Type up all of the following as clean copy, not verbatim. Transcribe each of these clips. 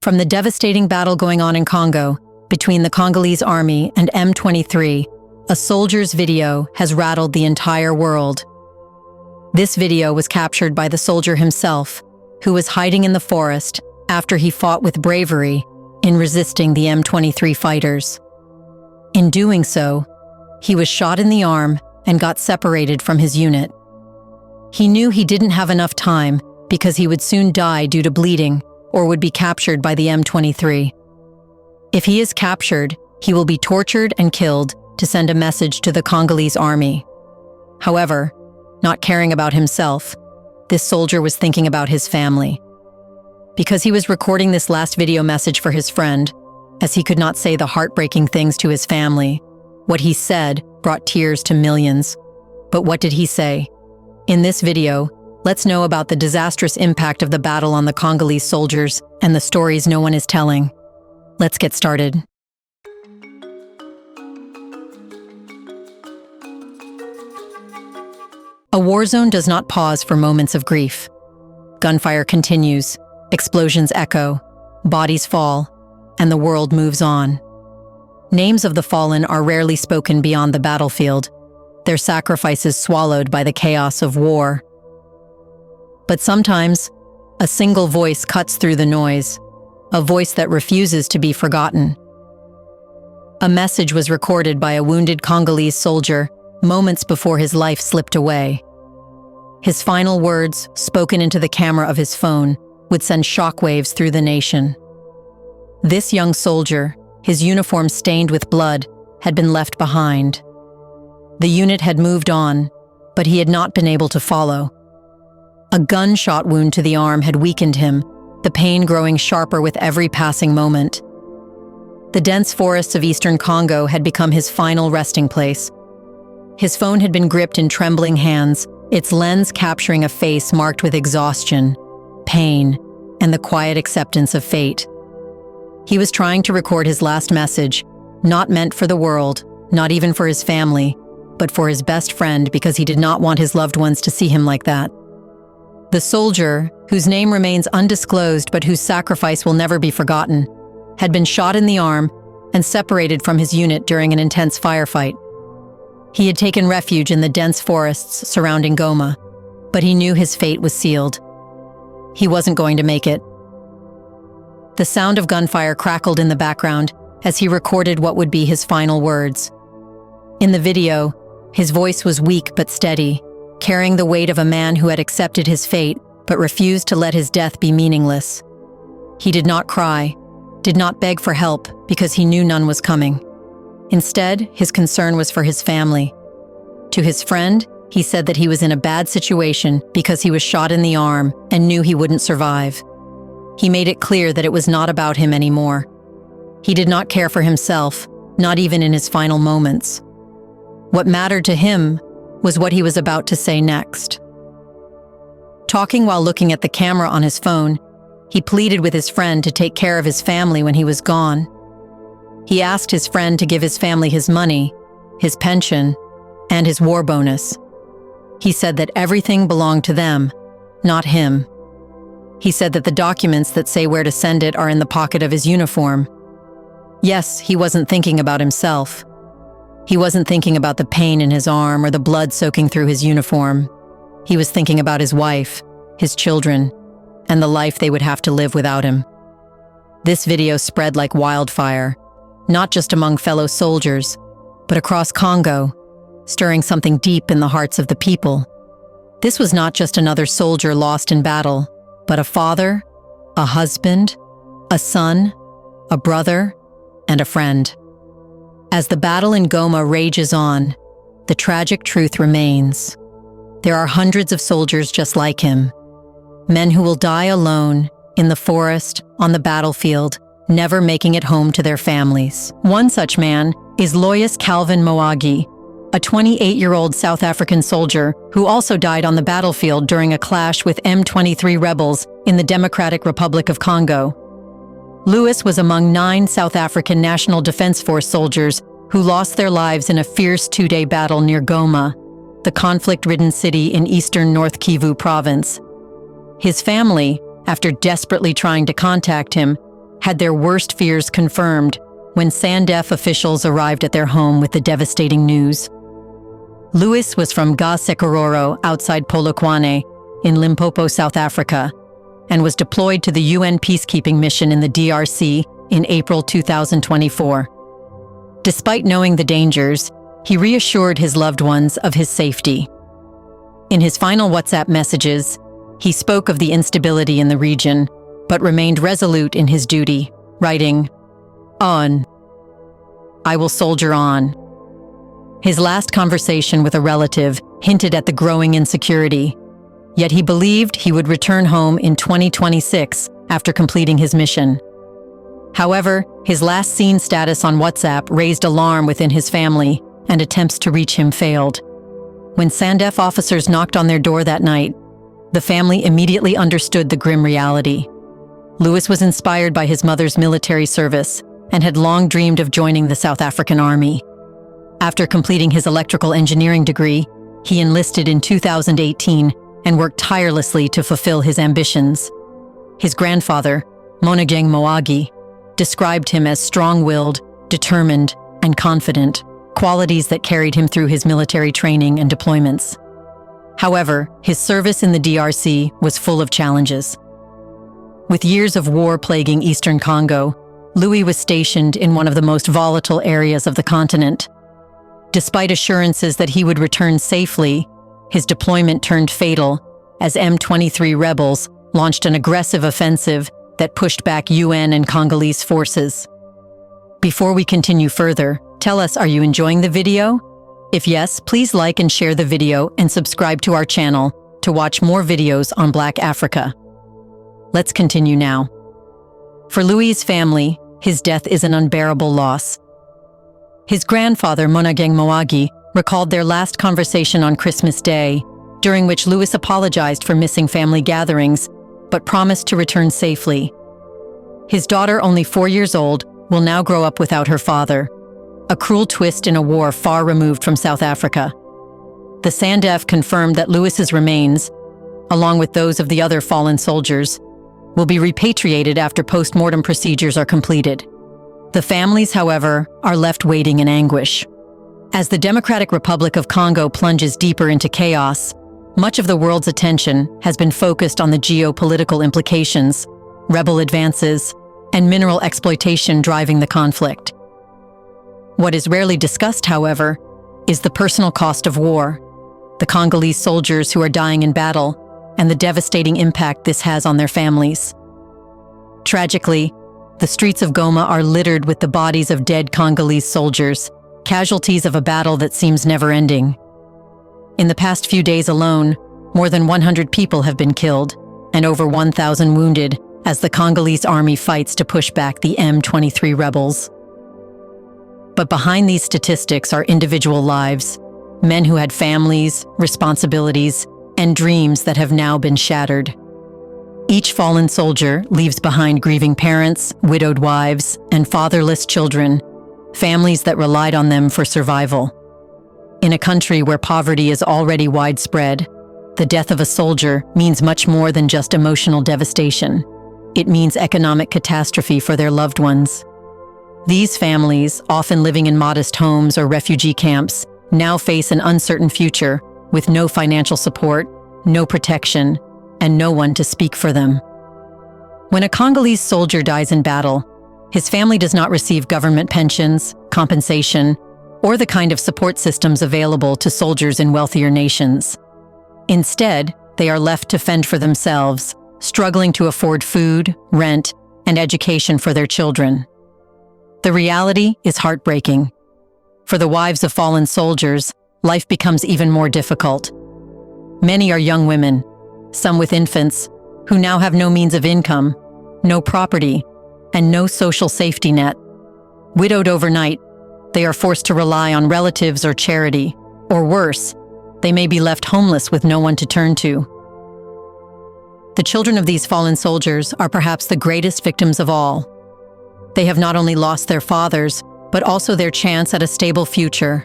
From the devastating battle going on in Congo between the Congolese army and M23, a soldier's video has rattled the entire world. This video was captured by the soldier himself, who was hiding in the forest after he fought with bravery in resisting the M23 fighters. In doing so, he was shot in the arm and got separated from his unit. He knew he didn't have enough time because he would soon die due to bleeding or would be captured by the M23. If he is captured, he will be tortured and killed to send a message to the Congolese army. However, not caring about himself, this soldier was thinking about his family. Because he was recording this last video message for his friend, as he could not say the heartbreaking things to his family, what he said brought tears to millions. But what did he say? In this video, let's know about the disastrous impact of the battle on the Congolese soldiers and the stories no one is telling. Let's get started. A war zone does not pause for moments of grief. Gunfire continues, explosions echo, bodies fall, and the world moves on. Names of the fallen are rarely spoken beyond the battlefield, their sacrifices swallowed by the chaos of war. But sometimes, a single voice cuts through the noise, a voice that refuses to be forgotten. A message was recorded by a wounded Congolese soldier moments before his life slipped away. His final words, spoken into the camera of his phone, would send shockwaves through the nation. This young soldier, his uniform stained with blood, had been left behind. The unit had moved on, but he had not been able to follow. A gunshot wound to the arm had weakened him, the pain growing sharper with every passing moment. The dense forests of eastern Congo had become his final resting place. His phone had been gripped in trembling hands, its lens capturing a face marked with exhaustion, pain, and the quiet acceptance of fate. He was trying to record his last message, not meant for the world, not even for his family, but for his best friend because he did not want his loved ones to see him like that. The soldier, whose name remains undisclosed but whose sacrifice will never be forgotten, had been shot in the arm and separated from his unit during an intense firefight. He had taken refuge in the dense forests surrounding Goma, but he knew his fate was sealed. He wasn't going to make it. The sound of gunfire crackled in the background as he recorded what would be his final words. In the video, his voice was weak but steady, carrying the weight of a man who had accepted his fate but refused to let his death be meaningless. He did not cry, did not beg for help because he knew none was coming. Instead, his concern was for his family. To his friend, he said that he was in a bad situation because he was shot in the arm and knew he wouldn't survive. He made it clear that it was not about him anymore. He did not care for himself, not even in his final moments. What mattered to him was what he was about to say next. Talking while looking at the camera on his phone, he pleaded with his friend to take care of his family when he was gone. He asked his friend to give his family his money, his pension, and his war bonus. He said that everything belonged to them, not him. He said that the documents that say where to send it are in the pocket of his uniform. Yes, he wasn't thinking about himself. He wasn't thinking about the pain in his arm or the blood soaking through his uniform. He was thinking about his wife, his children, and the life they would have to live without him. This video spread like wildfire, not just among fellow soldiers, but across Congo, stirring something deep in the hearts of the people. This was not just another soldier lost in battle, but a father, a husband, a son, a brother, and a friend. As the battle in Goma rages on, the tragic truth remains. There are hundreds of soldiers just like him, men who will die alone, in the forest, on the battlefield, never making it home to their families. One such man is Loyus Calvin Moagi, a 28-year-old South African soldier who also died on the battlefield during a clash with M23 rebels in the Democratic Republic of Congo. Lewis was among 9 South African National Defense Force soldiers who lost their lives in a fierce 2-day battle near Goma, the conflict-ridden city in eastern North Kivu province. His family, after desperately trying to contact him, had their worst fears confirmed when SANDF officials arrived at their home with the devastating news. Louis was from Ga-Sekororo outside Polokwane in Limpopo, South Africa, and was deployed to the UN peacekeeping mission in the DRC in April 2024. Despite knowing the dangers, he reassured his loved ones of his safety. In his final WhatsApp messages, he spoke of the instability in the region, but remained resolute in his duty, writing, "On. I will soldier on." His last conversation with a relative hinted at the growing insecurity, yet he believed he would return home in 2026 after completing his mission. However, his last seen status on WhatsApp raised alarm within his family, and attempts to reach him failed. When SANDF officers knocked on their door that night, the family immediately understood the grim reality. Louis was inspired by his mother's military service and had long dreamed of joining the South African Army. After completing his electrical engineering degree, he enlisted in 2018 and worked tirelessly to fulfill his ambitions. His grandfather, Monageng Moagi, described him as strong-willed, determined, and confident, qualities that carried him through his military training and deployments. However, his service in the DRC was full of challenges. With years of war plaguing eastern Congo, Louis was stationed in one of the most volatile areas of the continent. Despite assurances that he would return safely, his deployment turned fatal as M23 rebels launched an aggressive offensive that pushed back UN and Congolese forces. Before we continue further, tell us, are you enjoying the video? If yes, please like and share the video and subscribe to our channel to watch more videos on Black Africa. Let's continue now. For Louis' family, his death is an unbearable loss. His grandfather, Monageng Moagi, recalled their last conversation on Christmas Day, during which Louis apologized for missing family gatherings, but promised to return safely. His daughter, only 4 years old, will now grow up without her father, a cruel twist in a war far removed from South Africa. The SANDF confirmed that Louis's remains, along with those of the other fallen soldiers, will be repatriated after post-mortem procedures are completed. The families, however, are left waiting in anguish. As the Democratic Republic of Congo plunges deeper into chaos, much of the world's attention has been focused on the geopolitical implications, rebel advances, and mineral exploitation driving the conflict. What is rarely discussed, however, is the personal cost of war, the Congolese soldiers who are dying in battle, and the devastating impact this has on their families. Tragically, the streets of Goma are littered with the bodies of dead Congolese soldiers, casualties of a battle that seems never-ending. In the past few days alone, more than 100 people have been killed, and over 1,000 wounded as the Congolese army fights to push back the M23 rebels. But behind these statistics are individual lives, men who had families, responsibilities, and dreams that have now been shattered. Each fallen soldier leaves behind grieving parents, widowed wives, and fatherless children, families that relied on them for survival. In a country where poverty is already widespread, the death of a soldier means much more than just emotional devastation. It means economic catastrophe for their loved ones. These families, often living in modest homes or refugee camps, now face an uncertain future with no financial support, no protection, and no one to speak for them. When a Congolese soldier dies in battle, his family does not receive government pensions, compensation, or the kind of support systems available to soldiers in wealthier nations. Instead, they are left to fend for themselves, struggling to afford food, rent, and education for their children. The reality is heartbreaking. For the wives of fallen soldiers, life becomes even more difficult. Many are young women, some with infants, who now have no means of income, no property, and no social safety net. Widowed overnight, they are forced to rely on relatives or charity, or worse, they may be left homeless with no one to turn to. The children of these fallen soldiers are perhaps the greatest victims of all. They have not only lost their fathers, but also their chance at a stable future.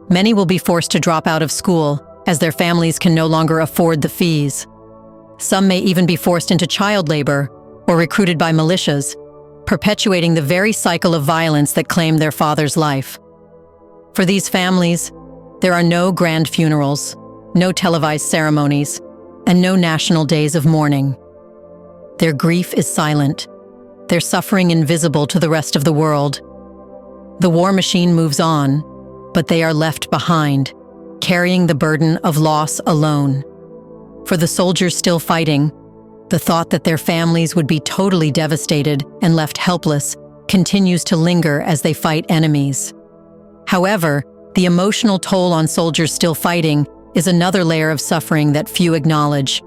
Many will be forced to drop out of school, as their families can no longer afford the fees. Some may even be forced into child labor or recruited by militias, perpetuating the very cycle of violence that claimed their father's life. For these families, there are no grand funerals, no televised ceremonies, and no national days of mourning. Their grief is silent, their suffering invisible to the rest of the world. The war machine moves on, but they are left behind, carrying the burden of loss alone. For the soldiers still fighting, the thought that their families would be totally devastated and left helpless continues to linger as they fight enemies. However, the emotional toll on soldiers still fighting is another layer of suffering that few acknowledge.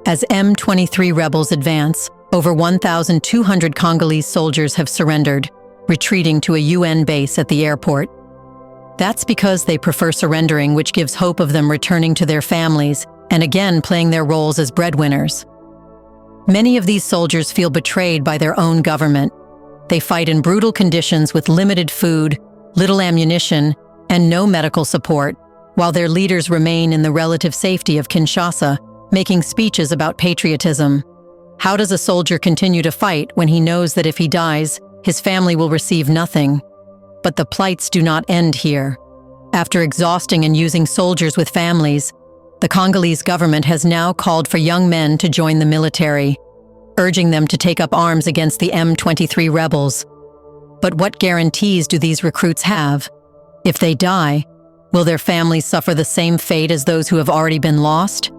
As M23 rebels advance, over 1,200 Congolese soldiers have surrendered, retreating to a UN base at the airport. That's because they prefer surrendering, which gives hope of them returning to their families and again playing their roles as breadwinners. Many of these soldiers feel betrayed by their own government. They fight in brutal conditions with limited food, little ammunition, and no medical support, while their leaders remain in the relative safety of Kinshasa, making speeches about patriotism. How does a soldier continue to fight when he knows that if he dies, his family will receive nothing? But the plights do not end here. After exhausting and using soldiers with families, the Congolese government has now called for young men to join the military, urging them to take up arms against the M23 rebels. But what guarantees do these recruits have? If they die, will their families suffer the same fate as those who have already been lost?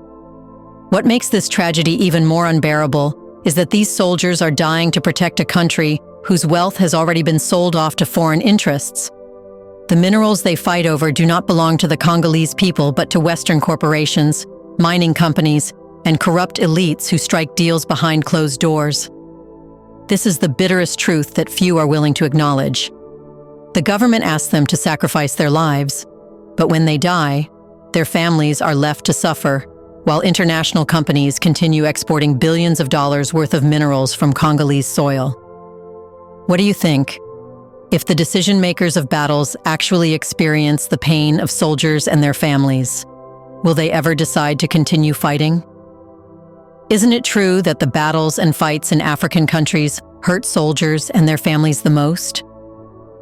What makes this tragedy even more unbearable is that these soldiers are dying to protect a country whose wealth has already been sold off to foreign interests. The minerals they fight over do not belong to the Congolese people but to Western corporations, mining companies, and corrupt elites who strike deals behind closed doors. This is the bitterest truth that few are willing to acknowledge. The government asks them to sacrifice their lives, but when they die, their families are left to suffer, while international companies continue exporting billions of dollars worth of minerals from Congolese soil. What do you think? If the decision-makers of battles actually experience the pain of soldiers and their families, will they ever decide to continue fighting? Isn't it true that the battles and fights in African countries hurt soldiers and their families the most?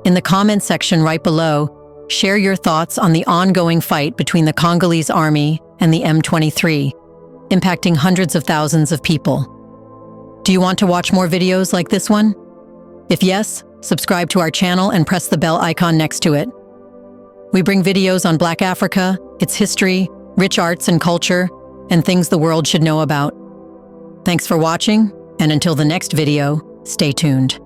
In the comment section right below, share your thoughts on the ongoing fight between the Congolese army and the M23, impacting hundreds of thousands of people. Do you want to watch more videos like this one? If yes, subscribe to our channel and press the bell icon next to it. We bring videos on Black Africa, its history, rich arts and culture, and things the world should know about. Thanks for watching, and until the next video, stay tuned.